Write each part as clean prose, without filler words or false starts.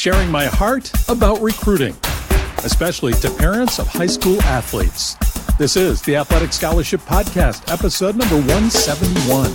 sharing my heart about recruiting, especially to parents of high school athletes. This is the Athletic Scholarship Podcast, episode number 171.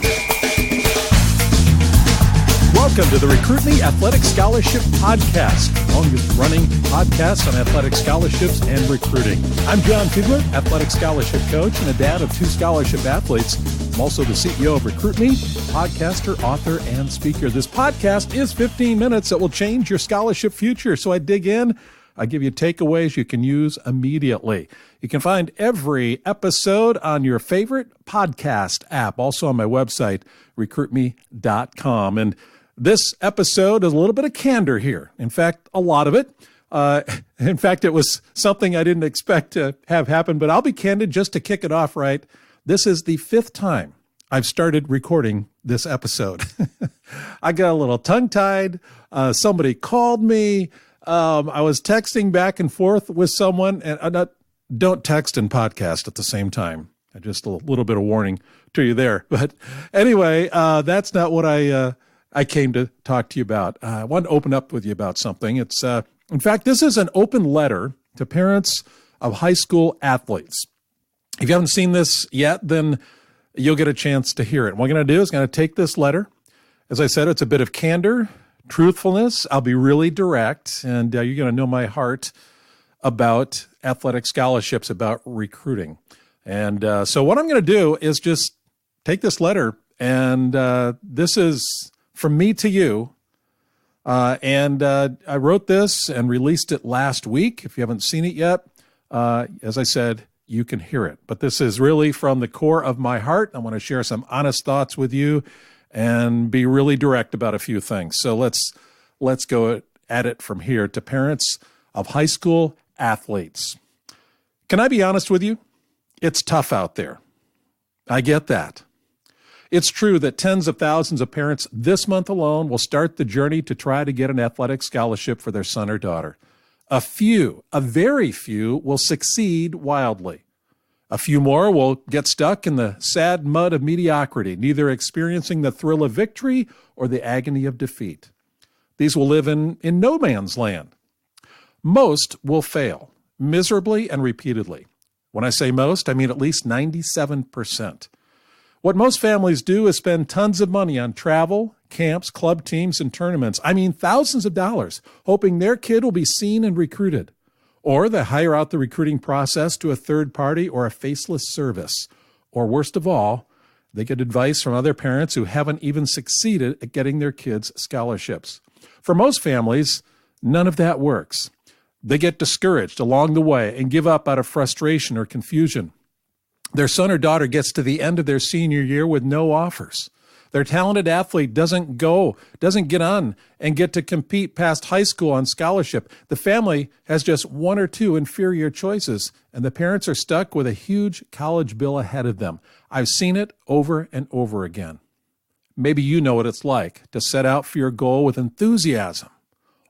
Welcome to the Recruit Me Athletic Scholarship Podcast, the longest running podcast on athletic scholarships and recruiting. I'm Jon Fugler, athletic scholarship coach and a dad of 2 scholarship athletes. I'm also the CEO of Recruit Me, podcaster, author, and speaker. This podcast is 15 minutes that will change your scholarship future. So I dig in. I give you takeaways you can use immediately. You can find every episode on your favorite podcast app, also on my website, recruitme.com. And this episode is a little bit of candor here. In fact, a lot of it. In fact, it was something I didn't expect to have happen, but I'll be candid just to kick it off right. This is the 5th time I've started recording this episode. I got a little tongue-tied. Somebody called me. I was texting back and forth with someone, and don't text and podcast at the same time. Just a little bit of warning to you there. But anyway, that's not what I came to talk to you about. I want to open up with you about something. It's, in fact, this is an open letter to parents of high school athletes. If you haven't seen this yet, then you'll get a chance to hear it. What I'm going to do is going to take this letter. As I said, it's a bit of candor, truthfulness. I'll be really direct, and you're going to know my heart about athletic scholarships, about recruiting. And so what I'm going to do is just take this letter, and this is from me to you. And I wrote this and released it last week. If you haven't seen it yet, as I said, you can hear it. But this is really from the core of my heart. I want to share some honest thoughts with you and be really direct about a few things. So let's go at it from here to parents of high school athletes. Can I be honest with you? It's tough out there. I get that. It's true that tens of thousands of parents this month alone will start the journey to try to get an athletic scholarship for their son or daughter. A very few, will succeed wildly. A few more will get stuck in the sad mud of mediocrity, neither experiencing the thrill of victory or the agony of defeat. These will live in no man's land. Most will fail, miserably and repeatedly. When I say most, I mean at least 97%. What most families do is spend tons of money on travel, camps, club teams, and tournaments. I mean thousands of dollars, hoping their kid will be seen and recruited. Or they hire out the recruiting process to a third party or a faceless service. Or worst of all, they get advice from other parents who haven't even succeeded at getting their kids scholarships. For most families, none of that works. They get discouraged along the way and give up out of frustration or confusion. Their son or daughter gets to the end of their senior year with no offers. Their talented athlete doesn't get on and get to compete past high school on scholarship. The family has just 1 or 2 inferior choices, and the parents are stuck with a huge college bill ahead of them. I've seen it over and over again. Maybe you know what it's like to set out for your goal with enthusiasm,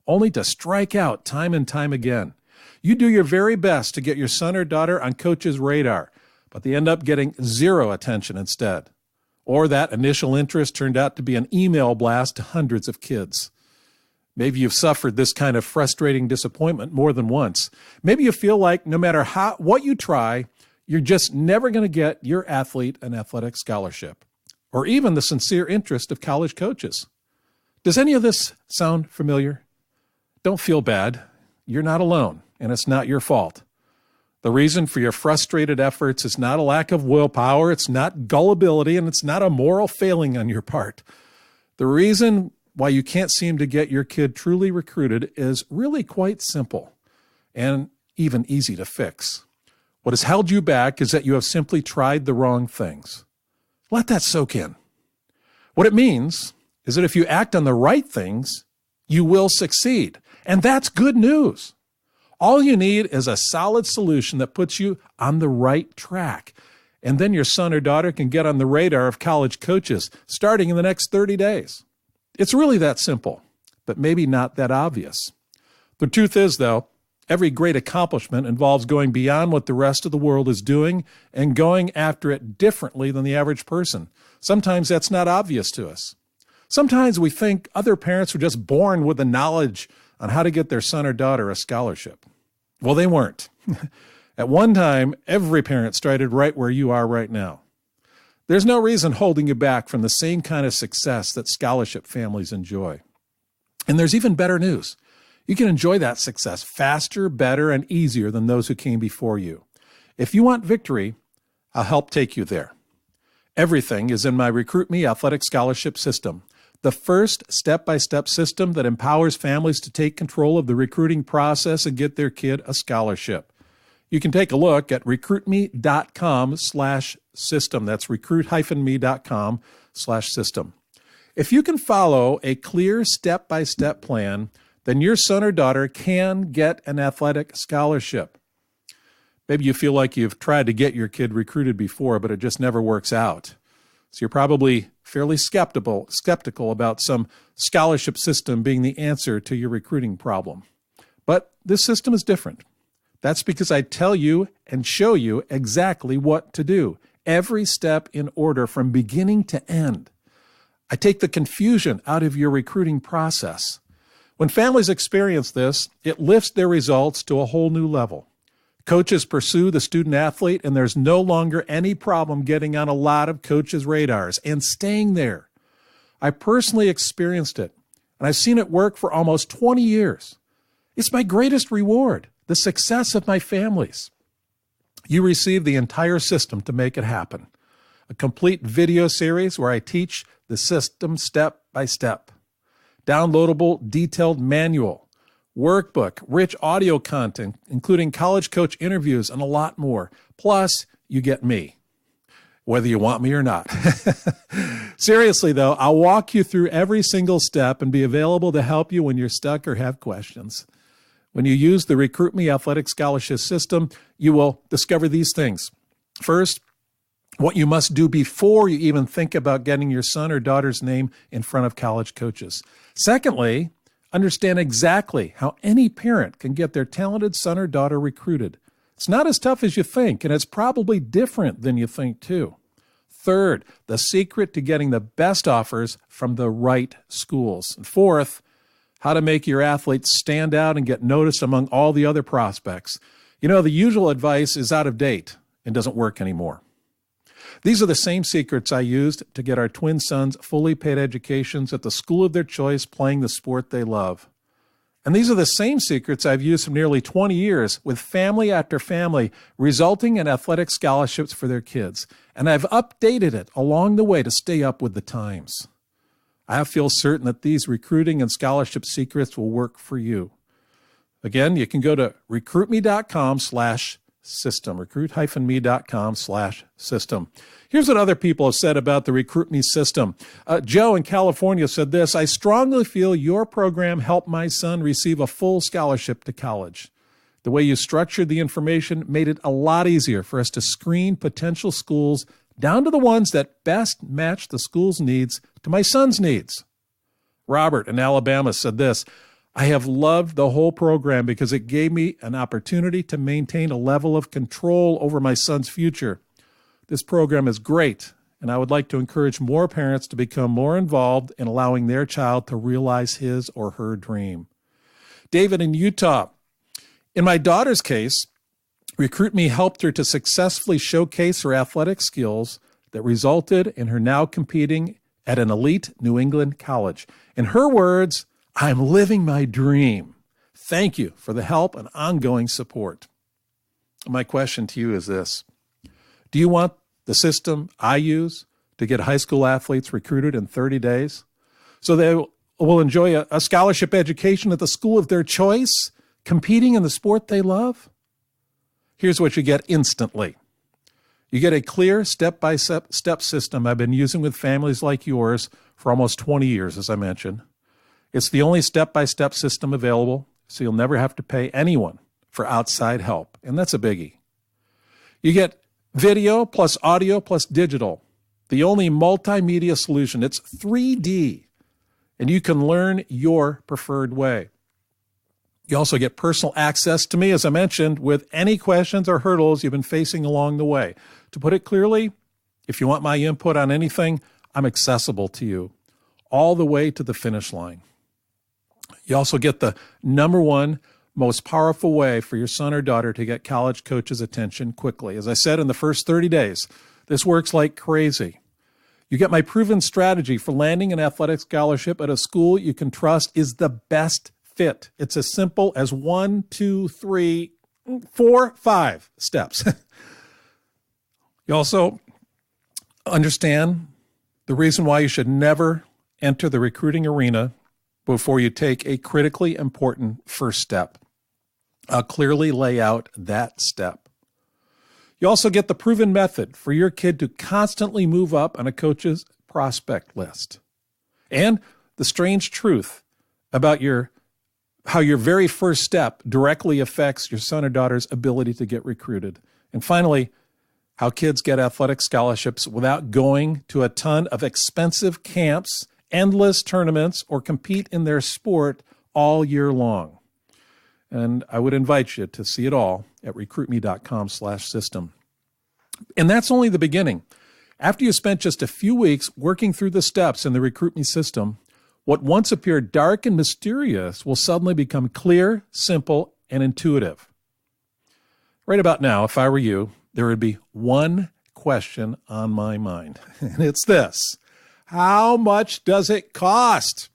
only to strike out time and time again. You do your very best to get your son or daughter on coach's radar, but they end up getting 0 attention instead. Or that initial interest turned out to be an email blast to hundreds of kids. Maybe you've suffered this kind of frustrating disappointment more than once. Maybe you feel like no matter what you try, you're just never going to get your athlete an athletic scholarship, or even the sincere interest of college coaches. Does any of this sound familiar? Don't feel bad. You're not alone, and it's not your fault. The reason for your frustrated efforts is not a lack of willpower, it's not gullibility, and it's not a moral failing on your part. The reason why you can't seem to get your kid truly recruited is really quite simple and even easy to fix. What has held you back is that you have simply tried the wrong things. Let that soak in. What it means is that if you act on the right things, you will succeed. And that's good news. All you need is a solid solution that puts you on the right track. And then your son or daughter can get on the radar of college coaches starting in the next 30 days. It's really that simple, but maybe not that obvious. The truth is, though, every great accomplishment involves going beyond what the rest of the world is doing and going after it differently than the average person. Sometimes that's not obvious to us. Sometimes we think other parents are just born with the knowledge on how to get their son or daughter a scholarship. Well, they weren't. At one time, every parent started right where you are right now. There's no reason holding you back from the same kind of success that scholarship families enjoy. And there's even better news. You can enjoy that success faster, better, and easier than those who came before you. If you want victory, I'll help take you there. Everything is in my Recruit Me Athletic Scholarship System, the first step-by-step system that empowers families to take control of the recruiting process and get their kid a scholarship. You can take a look at recruitme.com/system. That's recruit-me.com/system. If you can follow a clear step-by-step plan, then your son or daughter can get an athletic scholarship. Maybe you feel like you've tried to get your kid recruited before, but it just never works out. So you're probably fairly skeptical about some scholarship system being the answer to your recruiting problem. But this system is different. That's because I tell you and show you exactly what to do, every step in order from beginning to end. I take the confusion out of your recruiting process. When families experience this, it lifts their results to a whole new level. Coaches pursue the student athlete, and there's no longer any problem getting on a lot of coaches' radars and staying there. I personally experienced it, and I've seen it work for almost 20 years. It's my greatest reward, the success of my families. You receive the entire system to make it happen. A complete video series where I teach the system step by step. Downloadable detailed manual, workbook, rich audio content, including college coach interviews and a lot more. Plus, you get me, whether you want me or not. Seriously, though, I'll walk you through every single step and be available to help you when you're stuck or have questions. When you use the Recruit Me Athletic Scholarship System, you will discover these things. First, what you must do before you even think about getting your son or daughter's name in front of college coaches. Secondly, understand exactly how any parent can get their talented son or daughter recruited. It's not as tough as you think, and it's probably different than you think, too. Third, the secret to getting the best offers from the right schools. And fourth, how to make your athletes stand out and get noticed among all the other prospects. You know, the usual advice is out of date and doesn't work anymore. These are the same secrets I used to get our twin sons fully paid educations at the school of their choice, playing the sport they love. And these are the same secrets I've used for nearly 20 years with family after family, resulting in athletic scholarships for their kids. And I've updated it along the way to stay up with the times. I feel certain that these recruiting and scholarship secrets will work for you. Again, you can go to recruitme.com/system, recruit-me.com/system. Here's what other people have said about the Recruit Me system. Joe in California said this: I strongly feel your program helped my son receive a full scholarship to college. The way you structured the information made it a lot easier for us to screen potential schools down to the ones that best match the school's needs to my son's needs. Robert in Alabama said this: I have loved the whole program because it gave me an opportunity to maintain a level of control over my son's future. This program is great, and I would like to encourage more parents to become more involved in allowing their child to realize his or her dream. David in Utah: in my daughter's case, Recruit Me helped her to successfully showcase her athletic skills that resulted in her now competing at an elite New England college. In her words, I'm living my dream. Thank you for the help and ongoing support. My question to you is this: do you want the system I use to get high school athletes recruited in 30 days so they will enjoy a scholarship education at the school of their choice, competing in the sport they love? Here's what you get instantly. You get a clear step-by-step system I've been using with families like yours for almost 20 years, as I mentioned. It's the only step-by-step system available, so you'll never have to pay anyone for outside help, and that's a biggie. You get video plus audio plus digital, the only multimedia solution. It's 3D, and you can learn your preferred way. You also get personal access to me, as I mentioned, with any questions or hurdles you've been facing along the way. To put it clearly, if you want my input on anything, I'm accessible to you all the way to the finish line. You also get the number one most powerful way for your son or daughter to get college coaches' attention quickly. As I said, in the first 30 days, this works like crazy. You get my proven strategy for landing an athletic scholarship at a school you can trust is the best fit. It's as simple as 1, 2, 3, 4, 5 steps. You also understand the reason why you should never enter the recruiting arena before you take a critically important first step. I'll clearly lay out that step. You also get the proven method for your kid to constantly move up on a coach's prospect list. And the strange truth about how your very first step directly affects your son or daughter's ability to get recruited. And finally, how kids get athletic scholarships without going to a ton of expensive camps, endless tournaments, or compete in their sport all year long. And I would invite you to see it all at recruitme.com/system. And that's only the beginning. After you spent just a few weeks working through the steps in the RecruitMe system, what once appeared dark and mysterious will suddenly become clear, simple, and intuitive. Right about now, if I were you, there would be one question on my mind, and it's this: how much does it cost?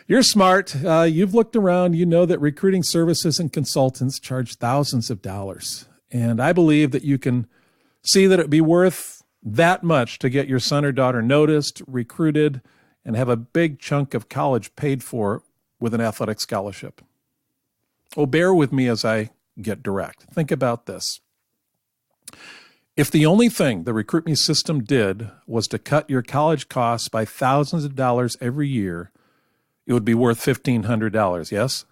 You're smart. You've looked around. You know that recruiting services and consultants charge thousands of dollars. And I believe that you can see that it'd be worth that much to get your son or daughter noticed, recruited, and have a big chunk of college paid for with an athletic scholarship. Oh, bear with me as I get direct. Think about this. If the only thing the RecruitMe system did was to cut your college costs by thousands of dollars every year, it would be worth $1,500, yes?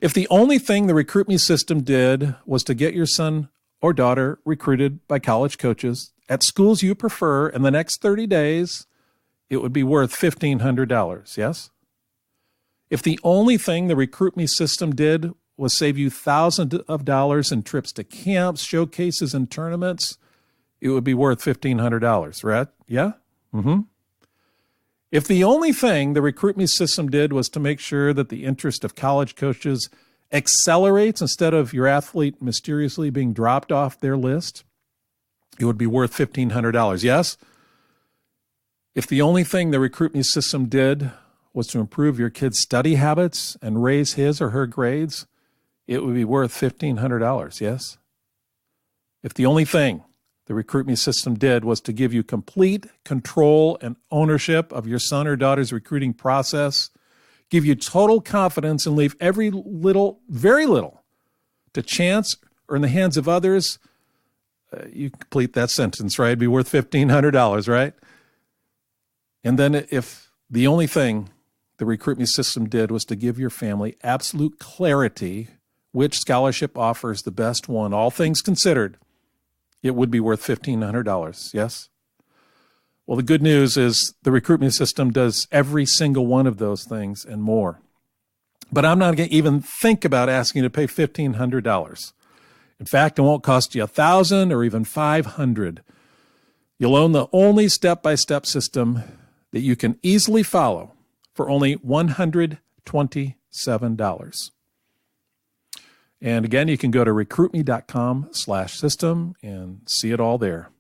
If the only thing the RecruitMe system did was to get your son or daughter recruited by college coaches at schools you prefer in the next 30 days, it would be worth $1,500, yes? If the only thing the RecruitMe system did was save you thousands of dollars in trips to camps, showcases, and tournaments, it would be worth $1,500, right? Yeah? Mm-hmm. If the only thing the RecruitMe system did was to make sure that the interest of college coaches accelerates instead of your athlete mysteriously being dropped off their list, it would be worth $1,500, yes? If the only thing the RecruitMe system did was to improve your kid's study habits and raise his or her grades, it would be worth $1,500, yes? If the only thing the RecruitMe system did was to give you complete control and ownership of your son or daughter's recruiting process, give you total confidence, and leave very little to chance or in the hands of others, you complete that sentence, right? It'd be worth $1,500, right? And then if the only thing the RecruitMe system did was to give your family absolute clarity which scholarship offers the best one, all things considered, it would be worth $1,500, yes? Well, the good news is the RecruitMe system does every single one of those things and more. But I'm not going to even think about asking you to pay $1,500. In fact, it won't cost you $1,000 or even $500. You'll own the only step-by-step system that you can easily follow for only $127. And again, you can go to recruitme.com/system and see it all there.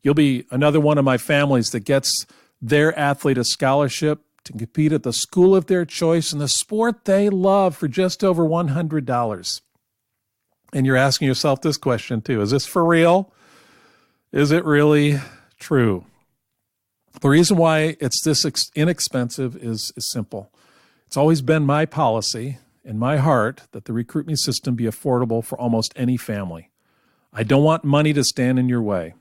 You'll be another one of my families that gets their athlete a scholarship to compete at the school of their choice in the sport they love for just over $100. And you're asking yourself this question too: is this for real? Is it really true? The reason why it's this inexpensive is simple. It's always been my policy in my heart that the RecruitMe system be affordable for almost any family. I don't want money to stand in your way.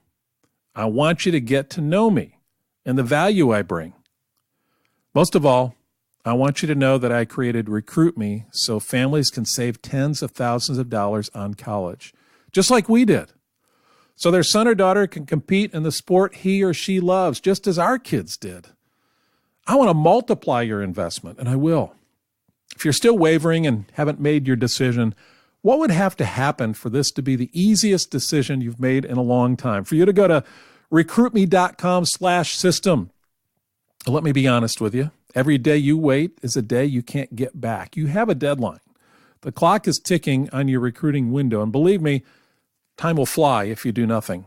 I want you to get to know me and the value I bring. Most of all, I want you to know that I created RecruitMe so families can save tens of thousands of dollars on college, just like we did. So their son or daughter can compete in the sport he or she loves, just as our kids did. I want to multiply your investment, and I will. If you're still wavering and haven't made your decision, what would have to happen for this to be the easiest decision you've made in a long time? For you to go to recruitme.com/system. Let me be honest with you. Every day you wait is a day you can't get back. You have a deadline. The clock is ticking on your recruiting window, and believe me, time will fly if you do nothing.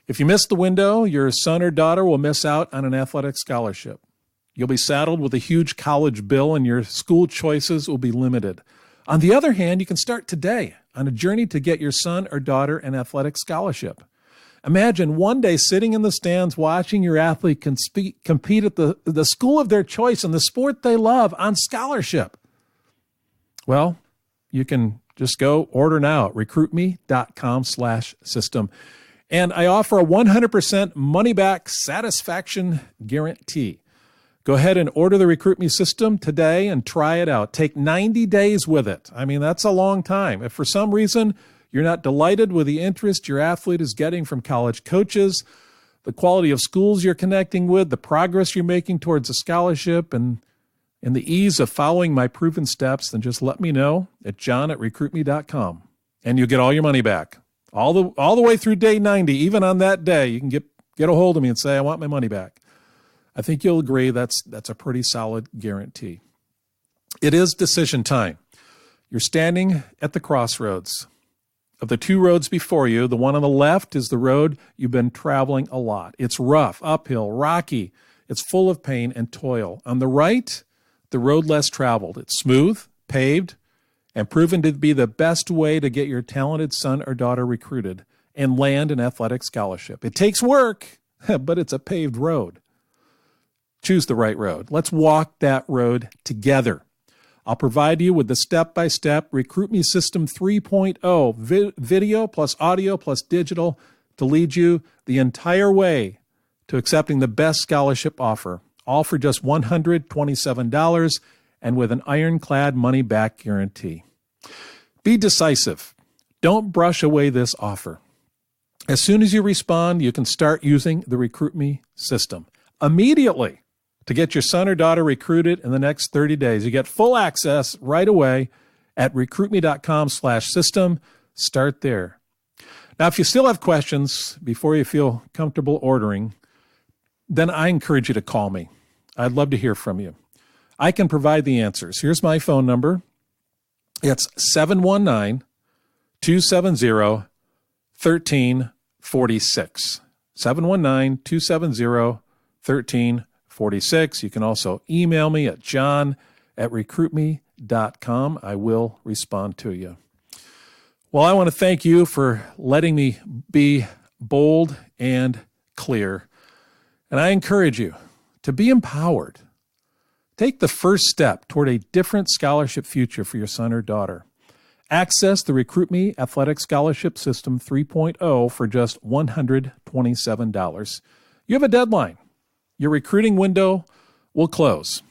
If you miss the window, your son or daughter will miss out on an athletic scholarship. You'll be saddled with a huge college bill, and your school choices will be limited. On the other hand, you can start today on a journey to get your son or daughter an athletic scholarship. Imagine one day sitting in the stands watching your athlete compete at the school of their choice in the sport they love on scholarship. Well, you can just go order now at recruitme.com/system. And I offer a 100% money-back satisfaction guarantee. Go ahead and order the Recruit Me system today and try it out. Take 90 days with it. I mean, that's a long time. If for some reason you're not delighted with the interest your athlete is getting from college coaches, the quality of schools you're connecting with, the progress you're making towards a scholarship, and the ease of following my proven steps, then just let me know at john@recruitme.com. And you'll get all your money back. All the way through day 90, even on that day, you can get a hold of me and say, I want my money back. I think you'll agree that's a pretty solid guarantee. It is decision time. You're standing at the crossroads. Of the two roads before you, the one on the left is the road you've been traveling a lot. It's rough, uphill, rocky. It's full of pain and toil. On the right, the road less traveled. It's smooth, paved, and proven to be the best way to get your talented son or daughter recruited and land an athletic scholarship. It takes work, but it's a paved road. Choose the right road. Let's walk that road together. I'll provide you with the step-by-step Recruit Me System 3.0, video plus audio plus digital, to lead you the entire way to accepting the best scholarship offer, all for just $127 and with an ironclad money-back guarantee. Be decisive. Don't brush away this offer. As soon as you respond, you can start using the Recruit Me system immediately to get your son or daughter recruited in the next 30 days. You get full access right away at recruitme.com/system. Start there. Now, if you still have questions before you feel comfortable ordering, then I encourage you to call me. I'd love to hear from you. I can provide the answers. Here's my phone number. It's 719-270-1346. 719-270-1346. You can also email me at john@recruitme.com. I will respond to you. Well, I want to thank you for letting me be bold and clear. And I encourage you to be empowered. Take the first step toward a different scholarship future for your son or daughter. Access the Recruit Me Athletic Scholarship System 3.0 for just $127. You have a deadline. Your recruiting window will close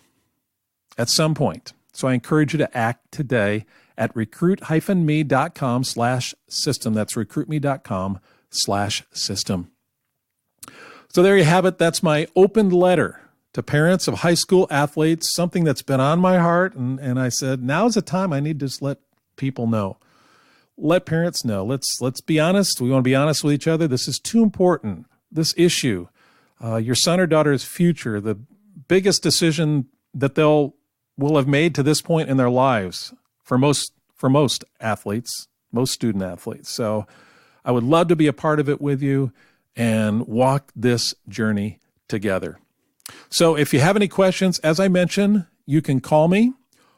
at some point. So I encourage you to act today at recruit-me.com/system. That's recruitme.com/system. So there you have it. That's my open letter to parents of high school athletes, something that's been on my heart. And I said, now's the time I need to just let people know. Let parents know. Let's be honest. We want to be honest with each other. This is too important. This issue, your son or daughter's future, the biggest decision that will have made to this point in their lives for most athletes, most student athletes. So I would love to be a part of it with you and walk this journey together. So if you have any questions, as I mentioned, you can call me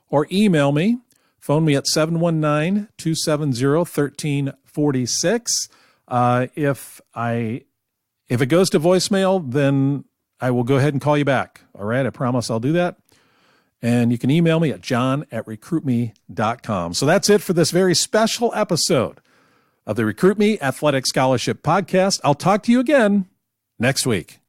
or email me. Phone me at 719-270-1346. If it goes to voicemail, then I will go ahead and call you back. All right, I promise I'll do that. And you can email me at john@recruitme.com. So that's it for this very special episode of the Recruit Me Athletic Scholarship Podcast. I'll talk to you again next week.